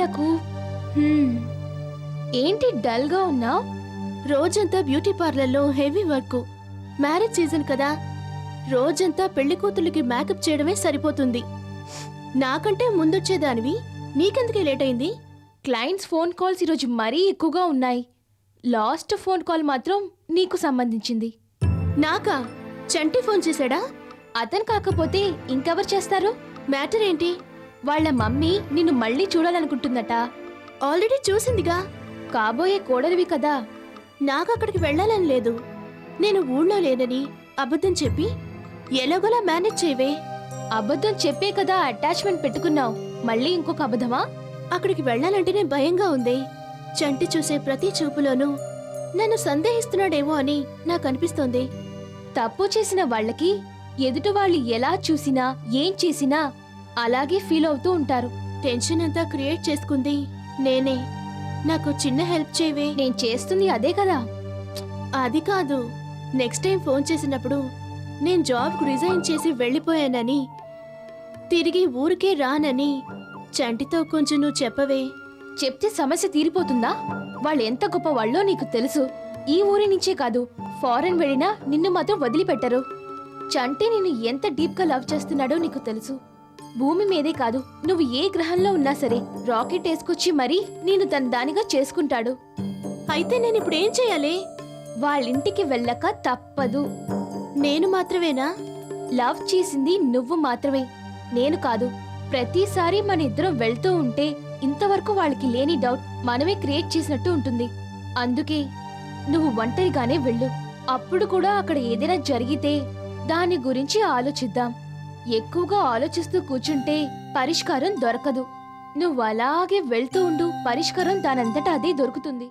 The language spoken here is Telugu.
నాకు ఏంటి డల్గా ఉన్నావు? రోజంతా బ్యూటీ పార్లర్లో హెవీ వర్క్. మ్యారేజ్ సీజన్ కదా, రోజంతా పెళ్లి కూతుళ్ళకి మేకప్ చేయడమే సరిపోతుంది. నాకంటే ముందొచ్చేదానివి, నీకెందుకే లేట్ అయింది? క్లయింట్స్ ఫోన్ కాల్స్ ఈరోజు మరీ ఎక్కువగా ఉన్నాయి. లాస్ట్ ఫోన్ కాల్ మాత్రం నీకు సంబంధించింది. నాకా? చంటి ఫోన్ చేశాడా? అతను కాకపోతే ఇంకెవరు చేస్తారు? మ్యాటర్ ఏంటి? వాళ్ళ మమ్మీ నిన్ను మళ్ళీ చూడాలనుకుంటుందట. ఆల్రెడీ చూసిందిగా. కాబోయే కోడలివి కదా. నాకక్కడికి వెళ్ళాలని లేదు. నేను ఊళ్ళో లేనని అబద్ధం చెప్పి ఎలాగోలా మేనేజ్ చేయవే. అబద్ధం చెప్పే కదా అటాచ్మెంట్ పెట్టుకున్నావు. మళ్ళీ ఇంకొక అబద్ధమా? అక్కడికి వెళ్ళాలంటేనే భయంగా ఉంది. చంటి చూసే ప్రతి చూపులోనూ నన్ను సందేహిస్తున్నాడేమో అని నాకు అనిపిస్తోంది. తప్పు చేసిన వాళ్ళకి ఎదుటి వాళ్ళు ఎలా చూసినా ఏం చేసినా అలాగే ఫీల్ అవుతూ ఉంటారు. టెన్షన్ అంతా క్రియేట్ చేసుకుంది నేనే. నాకు చిన్న హెల్ప్ చేయవే. నేను చేస్తుంది అదే కదా. అది కాదు, నెక్స్ట్ టైం ఫోన్ చేసినప్పుడు నేను జాబ్కు రిజైన్ చేసి వెళ్ళిపోయానని, తిరిగి ఊరికే రానని చంటితో కొంచెం నువ్వు చెప్పవే. చెప్తే సమస్య తీరిపోతుందా? వాళ్ళు ఎంత గొప్ప వాళ్ళో నీకు తెలుసు. ఈ ఊరి నుంచే కాదు, ఫారెన్ వెళ్ళినా నిన్ను మాత్రం వదిలిపెట్టరు. చంటి నిన్ను ఎంత డీప్గా లవ్ చేస్తున్నాడో నీకు తెలుసు. భూమి మీదే కాదు, నువ్వు ఏ గ్రహంలో ఉన్నా సరే రాకెట్ వేసుకొచ్చి మరీ నేను తన దానిగా చేసుకుంటాడు. అయితే నేను ఇప్పుడు ఏం చేయాలి? వాళ్ళింటికి వెళ్ళక తప్పదు. నేను మాత్రమేనా? లవ్ చేసింది నువ్వు మాత్రమే, నేను కాదు. ప్రతిసారి మన ఇద్దరం వెళ్తూ ఉంటే ఇంతవరకు వాళ్ళకి లేని డౌట్ మనమే క్రియేట్ చేసినట్టు ఉంటుంది. అందుకే నువ్వు ఒంటరిగానే వెళ్ళు. అప్పుడు కూడా అక్కడ ఏదైనా జరిగితే దాని గురించి ఆలోచిద్దాం. ఎక్కువగా ఆలోచిస్తూ కూర్చుంటే పరిష్కారం దొరకదు. నువ్వు అలాగే వెళ్తూ ఉండు, పరిష్కారం దానంతటా అదే దొరుకుతుంది.